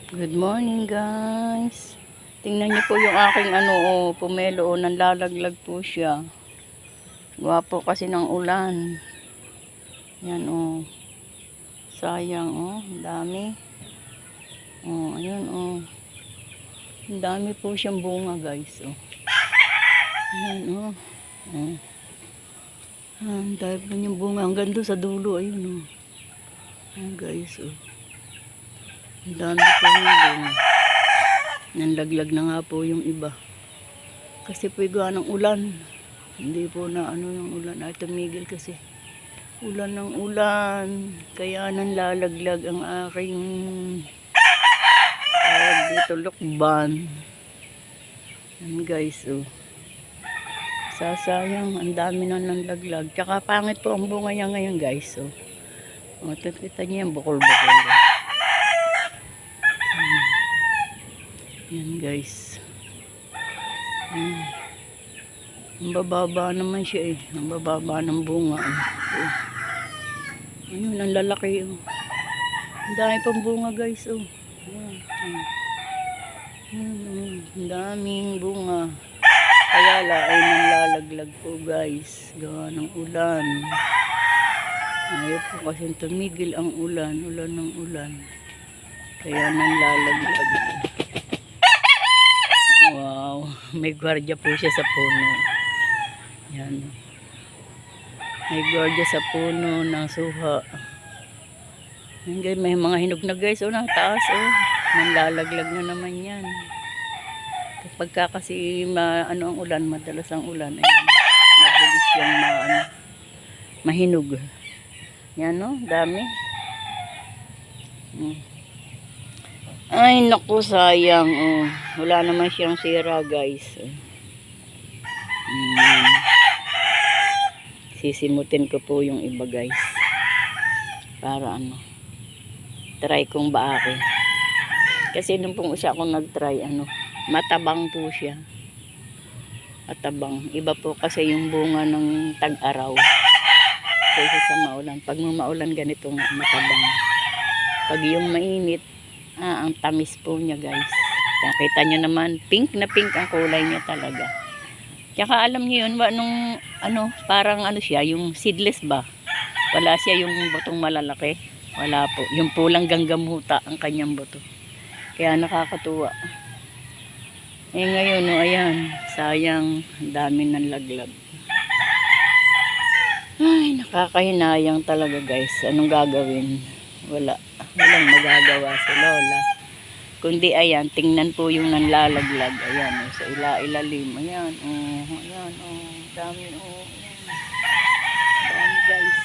Good morning guys. Tingnan niyo po yung aking pomelo nanlalaglag po siya. Gwapo kasi ng ulan. Yan sayang ang dami. Ayun ang dami po siyang bunga guys Ayan ang dami po niyang bunga hanggang doon sa dulo ayun Ayan guys ang dami po niyang bunga. Nanlaglag na nga po yung iba. Kasi po gawa ng ulan. Hindi po na yung ulan ay tumigil kasi. Ulan ng ulan. Kaya nanlalaglag ang aking dito lukban. Yan guys Sasayang. Ang dami na nanlaglag. Tsaka pangit po ang bunga niya ngayon guys kita niyo yan bukol-bukol. Yan guys. Ang bababa naman siya Ang bababa ng bunga Ayun, ang lalaki Ang dami pang bunga guys Ang daming bunga. Kaya ay nanlalaglag po guys. Gawa ng ulan. Ayaw po kasi tumigil ang ulan. Ulan ng ulan. Kaya nanlalaglag. Wow, may gwardiya po siya sa puno. Yan. May gwardiya sa puno ng suha. May mga hinog na guys taas nanlalaglag na naman yan. Kapag kasi ang ulan, madalas ang ulan mabilis yung mahinog. Yan dami. Ay naku sayang wala naman siyang sira guys sisimutin ko po yung iba guys para try kong baaki kasi nung pong isa akong nag-try matabang po siya, matabang. Iba po kasi yung bunga ng tag-araw kaysa sa maulan. Pag maulan ganito nga matabang. Pag yung mainit ang tamis po niya guys. Nakita nyo naman, pink na pink ang kulay niya talaga. Tsaka alam niyo yun, parang siya, yung seedless ba? Wala siya yung butong malalaki. Wala po. Yung pulang ganggamuta ang kanyang buto. Kaya nakakatuwa. Ngayon, ayan, sayang, ang dami ng laglag. Ay, nakakahinayang talaga guys. Anong gagawin? Walang magagawa si Lola. Kundi ayan, tingnan po yung nanlalaglag. Ayan, sa ilalim. Ayan, ayan, dami, ayan. Dami guys.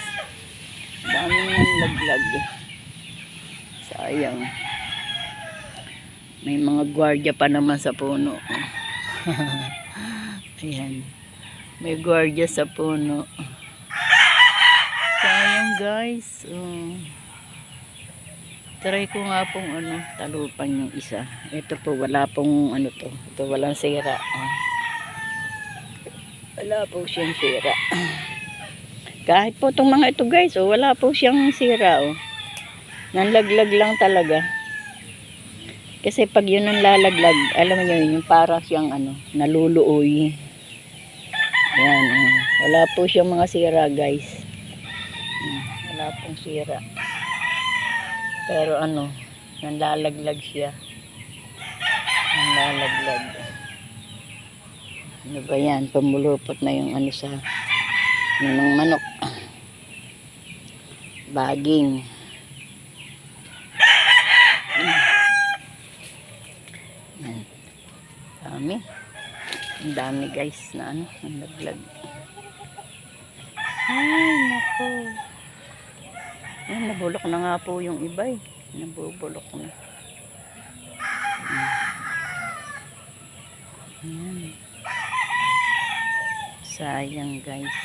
Dami nanlaglag. Sayang. May mga gwardiya pa naman sa puno. Ayan. May gwardiya sa puno. Sayang guys. Try ko nga pong talupan yung isa. Ito po wala pong to. Ito walang sira. Wala po siyang sira. Kahit po itong mga ito guys, wala po siyang sira. Nanlaglag lang talaga. Kasi pag yun ang lalaglag, alam mo yun, yung para siyang naluluoy. Ayan, wala po siyang mga sira guys. Wala pong sira. Pero nanlalaglag siya. Nanlalaglag. Ano ba yan? Pumulupot na yung sa ng manok. Baging. Dami. Ang dami guys na nanlaglag. Ay, nako. Nabulok na nga po yung iba Nabubulok na. Ayan. Sayang guys.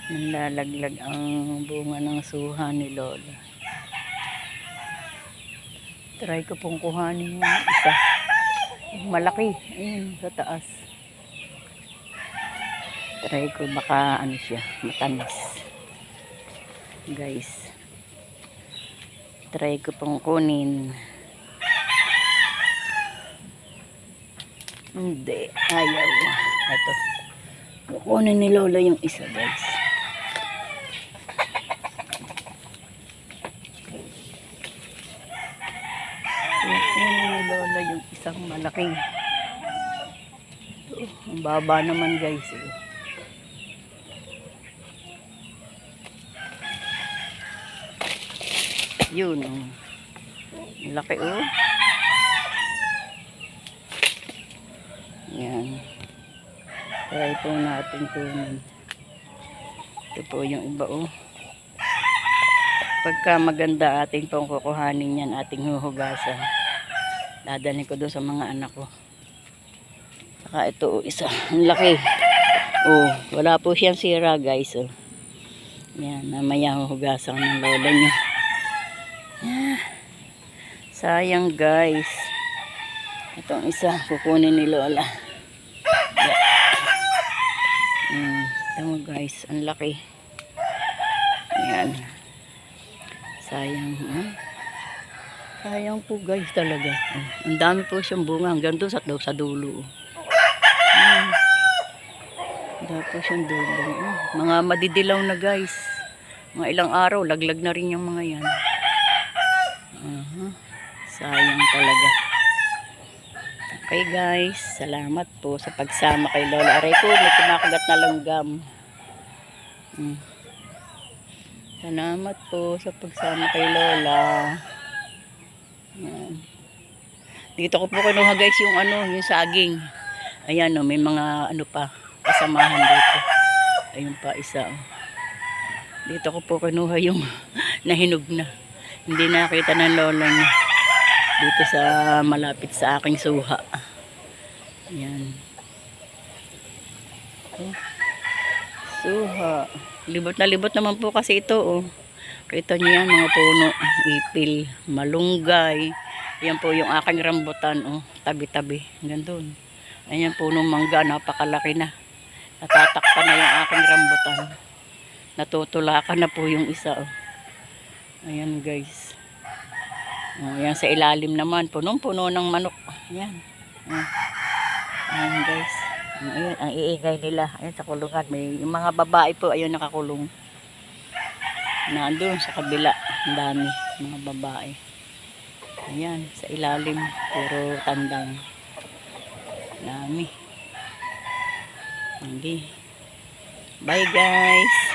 Nanlalaglag ang bunga ng suha ni Lola. Try ko pong kuhanin yung isa. Malaki. Ayun, sa taas. Try ko baka siya, matamis. Guys. Try ko pong kunin. Hindi, ayaw. Ito. Kukunin ni Lola yung isa, guys. Kukunin ni Lola yung isang malaking. Ang baba naman, guys. Yun, oh. Laki, oh. Yan. Try po natin kunin. Ito po yung iba, oh. Pagka maganda ating pong kukuhanin yan, ating huhugasan. Dadalhin ko doon sa mga anak ko. Saka ito, oh, isa. Ang laki. Oh, wala po siyang sira, guys, oh. Yan, mamaya huhugasan ng lola niya. Sayang, guys. Itong isa kukunin ni Lola. Ito mo, guys, ang laki. Ayan. Sayang. Sayang po, guys, talaga. Ang dami po siyang bunga hanggang doon sa dulo. Ang dami po siyang dulo. Mga madidilaw na, guys. Mga ilang araw, laglag na rin yung mga yan. Sayang talaga. Okay, guys, salamat po sa pagsama kay Lola. Aray ko, may kumakagat na langgam. Salamat po sa pagsama kay Lola. Yan. Dito ko po kinuha, guys, yung yung saging. Ayan, may mga pa kasamahan dito. Ayun pa isa. Dito ko po kinuha yung nahinog na. Hindi nakita ng lola niya. Dito sa malapit sa aking suha. Ayan. Suha. Libot na libot naman po kasi ito, oh. Kita niyo yan, mga puno. Ipil, malunggay. Yan po yung aking rambutan, oh. Tabi-tabi. Hanggang doon. Ayan, punong mangga. Napakalaki na. Natatakpan na yung aking rambutan. Natutulakan na po yung isa, oh. Ayan, guys. Ayan, sa ilalim naman, punong-puno ng manok. Ayan. Ayan, guys. Ayan, ang iingay nila. Ayan, sa kulungan. May yung mga babae po, ayun, nakakulong. Nandun sa kabila. Ang dami, mga babae. Ayan, sa ilalim. Puro tandang. Dami. Hindi. Bye, guys.